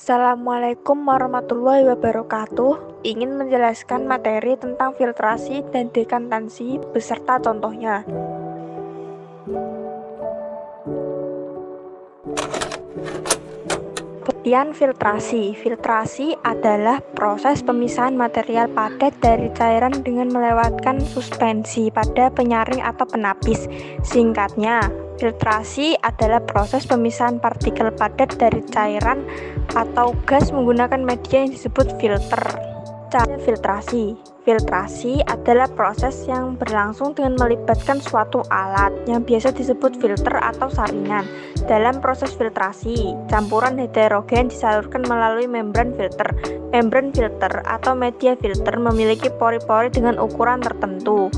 Assalamualaikum warahmatullahi wabarakatuh. Ingin menjelaskan materi tentang filtrasi dan dekantansi beserta contohnya. Pengertian filtrasi. Filtrasi adalah proses pemisahan material padat dari cairan dengan melewatkan suspensi pada penyaring atau penapis. Singkatnya, filtrasi adalah proses pemisahan partikel padat dari cairan atau gas menggunakan media yang disebut filter. Cara filtrasi. Filtrasi adalah proses yang berlangsung dengan melibatkan suatu alat yang biasa disebut filter atau saringan. Dalam proses filtrasi, campuran heterogen disalurkan melalui membran filter. Membran filter atau media filter memiliki pori-pori dengan ukuran tertentu.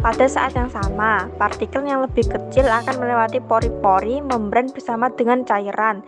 Pada saat yang sama, partikel yang lebih kecil akan melewati pori-pori membran bersama dengan cairan.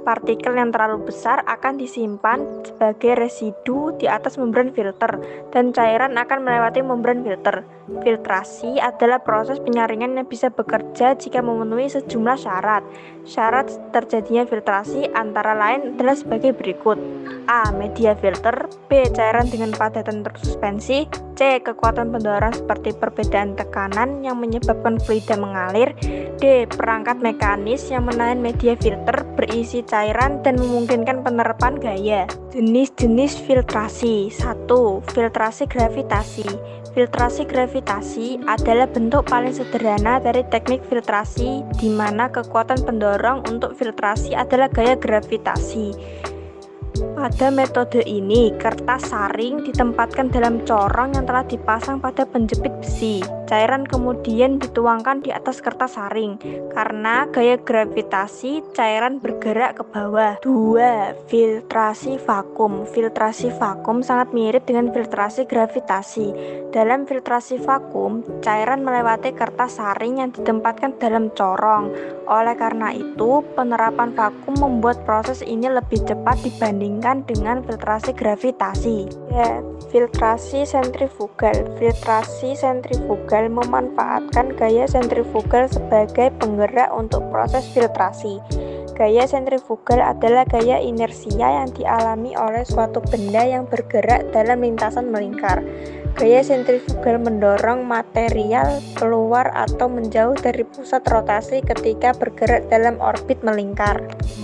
Partikel yang terlalu besar akan disimpan sebagai residu di atas membran filter, dan cairan akan melewati membran filter. Filtrasi adalah proses penyaringan yang bisa bekerja jika memenuhi sejumlah syarat. Syarat terjadinya filtrasi antara lain adalah sebagai berikut: A. Media filter. B. Cairan dengan padatan tersuspensi. C. Kekuatan pendorong seperti perbedaan tekanan yang menyebabkan fluida mengalir. D. Perangkat mekanis yang menahan media filter berisi cairan dan memungkinkan penerapan gaya. Jenis-jenis filtrasi. 1. Filtrasi gravitasi. Filtrasi gravitasi adalah bentuk paling sederhana dari teknik filtrasi di mana kekuatan pendorong untuk filtrasi adalah gaya gravitasi. Pada metode ini, kertas saring ditempatkan dalam corong yang telah dipasang pada penjepit besi. Cairan kemudian dituangkan di atas kertas saring. Karena gaya gravitasi, cairan bergerak ke bawah. 2. Filtrasi vakum. Filtrasi vakum sangat mirip dengan filtrasi gravitasi. Dalam filtrasi vakum, cairan melewati kertas saring yang ditempatkan dalam corong. Oleh karena itu, penerapan vakum membuat proses ini lebih cepat dibandingkan dengan filtrasi gravitasi. Ya, filtrasi sentrifugal. Filtrasi sentrifugal memanfaatkan gaya sentrifugal sebagai penggerak untuk proses filtrasi. Gaya sentrifugal adalah gaya inersia yang dialami oleh suatu benda yang bergerak dalam lintasan melingkar. Gaya sentrifugal mendorong material keluar atau menjauh dari pusat rotasi ketika bergerak dalam orbit melingkar.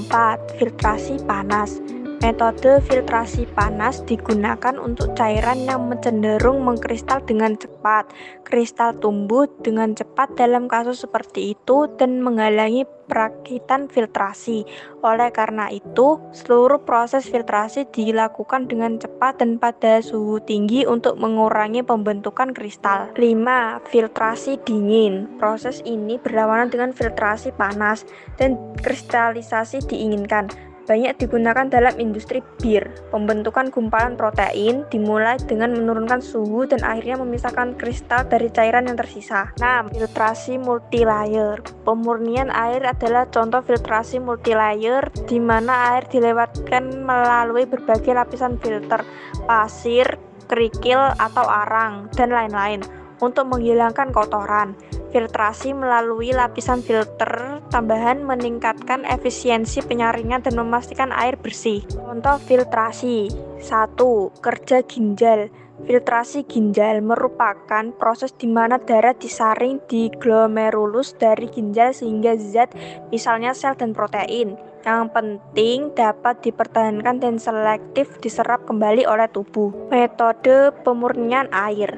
4. Filtrasi panas. Metode filtrasi panas digunakan untuk cairan yang cenderung mengkristal dengan cepat. Kristal tumbuh dengan cepat dalam kasus seperti itu dan menghalangi perakitan filtrasi. Oleh karena itu, seluruh proses filtrasi dilakukan dengan cepat dan pada suhu tinggi untuk mengurangi pembentukan kristal. 5. Filtrasi dingin. Proses ini berlawanan dengan filtrasi panas dan kristalisasi diinginkan. Banyak digunakan dalam industri bir. Pembentukan gumpalan protein dimulai dengan menurunkan suhu dan akhirnya memisahkan kristal dari cairan yang tersisa. 6. Filtrasi multilayer. Pemurnian air adalah contoh filtrasi multilayer di mana air dilewatkan melalui berbagai lapisan filter, pasir, kerikil atau arang, dan lain-lain untuk menghilangkan kotoran. Filtrasi melalui lapisan filter tambahan meningkatkan efisiensi penyaringan dan memastikan air bersih. Contoh filtrasi. 1. Kerja ginjal. Filtrasi ginjal merupakan proses di mana darah disaring di glomerulus dari ginjal sehingga zat, misalnya sel dan protein, yang penting dapat dipertahankan dan selektif diserap kembali oleh tubuh. Metode pemurnian air.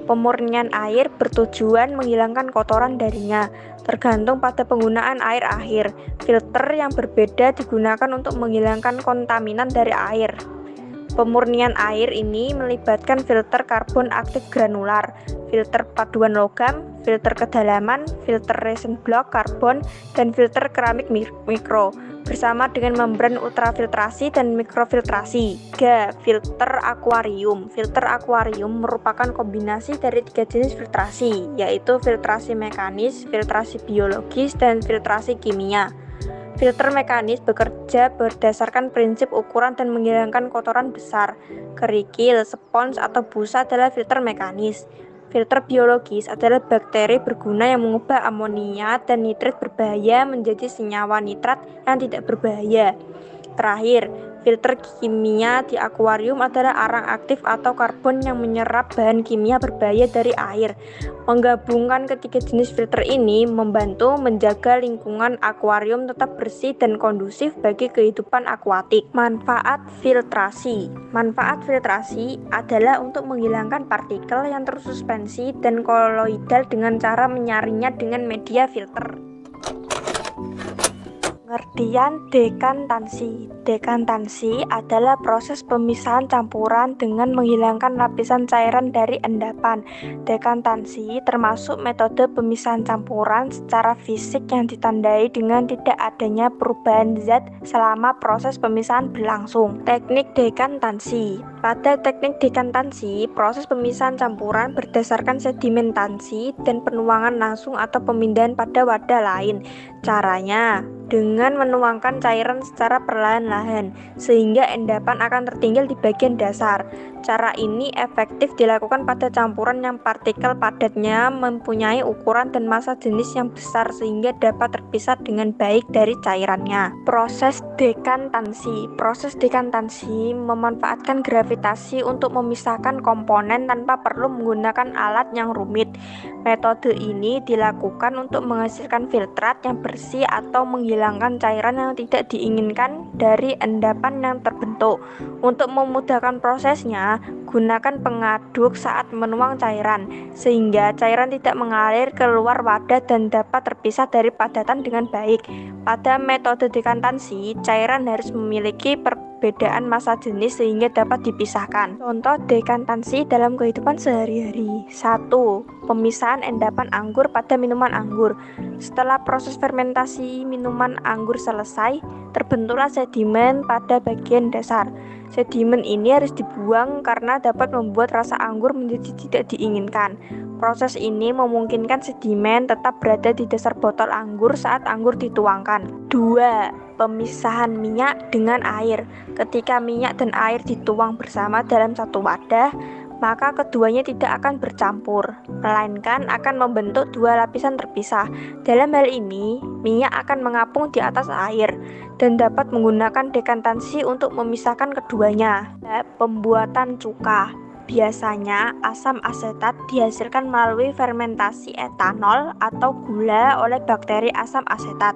Pemurnian air bertujuan menghilangkan kotoran darinya, tergantung pada penggunaan air akhir. Filter yang berbeda digunakan untuk menghilangkan kontaminan dari air. Pemurnian air ini melibatkan filter karbon aktif granular, filter paduan logam, filter kedalaman, filter resin blok karbon, dan filter keramik mikro, bersama dengan membran ultrafiltrasi dan mikrofiltrasi. 3. Filter akuarium. Filter akuarium merupakan kombinasi dari 3 jenis filtrasi, yaitu filtrasi mekanis, filtrasi biologis, dan filtrasi kimia. Filter mekanis bekerja berdasarkan prinsip ukuran dan menghilangkan kotoran besar. Kerikil, spons, atau busa adalah filter mekanis. Filter biologis adalah bakteri berguna yang mengubah amonia dan nitrit berbahaya menjadi senyawa nitrat yang tidak berbahaya. Terakhir, Filter kimia di akuarium adalah arang aktif atau karbon yang menyerap bahan kimia berbahaya dari air. Menggabungkan ketiga jenis filter ini membantu menjaga lingkungan akuarium tetap bersih dan kondusif bagi kehidupan akuatik. Manfaat filtrasi. Manfaat filtrasi adalah untuk menghilangkan partikel yang tersuspensi dan koloidal dengan cara menyaringnya dengan media filter. Pengertian dekantansi. Dekantansi adalah proses pemisahan campuran dengan menghilangkan lapisan cairan dari endapan. Dekantansi termasuk metode pemisahan campuran secara fisik yang ditandai dengan tidak adanya perubahan zat selama proses pemisahan berlangsung. Teknik dekantansi. Pada teknik dekantansi, proses pemisahan campuran berdasarkan sedimentasi dan penuangan langsung atau pemindahan pada wadah lain. Caranya dengan menuangkan cairan secara perlahan-lahan sehingga endapan akan tertinggal di bagian dasar. Cara ini efektif dilakukan pada campuran yang partikel padatnya mempunyai ukuran dan massa jenis yang besar sehingga dapat terpisah dengan baik dari cairannya. Proses dekantansi. Proses dekantansi memanfaatkan gravitasi untuk memisahkan komponen tanpa perlu menggunakan alat yang rumit. Metode ini dilakukan untuk menghasilkan filtrat yang bersih atau menghilangkan cairan yang tidak diinginkan dari endapan yang terbentuk. Untuk memudahkan prosesnya, gunakan pengaduk saat menuang cairan, sehingga cairan tidak mengalir keluar wadah dan dapat terpisah dari padatan dengan baik. Pada metode dekantansi, cairan harus memiliki perbedaan massa jenis sehingga dapat dipisahkan. Contoh dekantansi dalam kehidupan sehari-hari. 1. Pemisahan endapan anggur pada minuman anggur. Setelah proses fermentasi minuman anggur selesai, terbentuklah sedimen pada bagian dasar. Sedimen ini harus dibuang karena dapat membuat rasa anggur menjadi tidak diinginkan. Proses ini memungkinkan sedimen tetap berada di dasar botol anggur saat anggur dituangkan. 2. Pemisahan minyak dengan air. Ketika minyak dan air dituang bersama dalam satu wadah, maka keduanya tidak akan bercampur, melainkan akan membentuk dua lapisan terpisah. Dalam hal ini, minyak akan mengapung di atas air dan dapat menggunakan dekantansi untuk memisahkan keduanya. Pembuatan cuka. Biasanya, asam asetat dihasilkan melalui fermentasi etanol atau gula oleh bakteri asam asetat.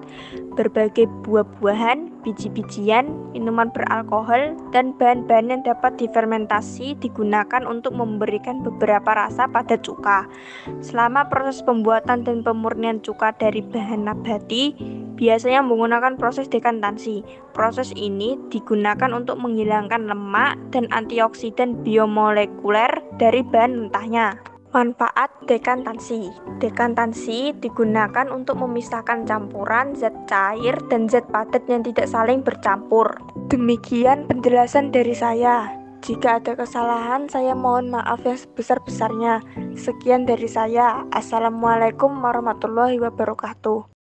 Berbagai buah-buahan, biji-bijian, minuman beralkohol, dan bahan-bahan yang dapat difermentasi digunakan untuk memberikan beberapa rasa pada cuka. Selama proses pembuatan dan pemurnian cuka dari bahan nabati, biasanya menggunakan proses dekantansi. Proses ini digunakan untuk menghilangkan lemak dan antioksidan biomolekuler dari bahan mentahnya. Manfaat dekantansi. Dekantansi digunakan untuk memisahkan campuran zat cair dan zat padat yang tidak saling bercampur. Demikian penjelasan dari saya. Jika ada kesalahan, saya mohon maaf yang sebesar-besarnya. Sekian dari saya. Assalamualaikum warahmatullahi wabarakatuh.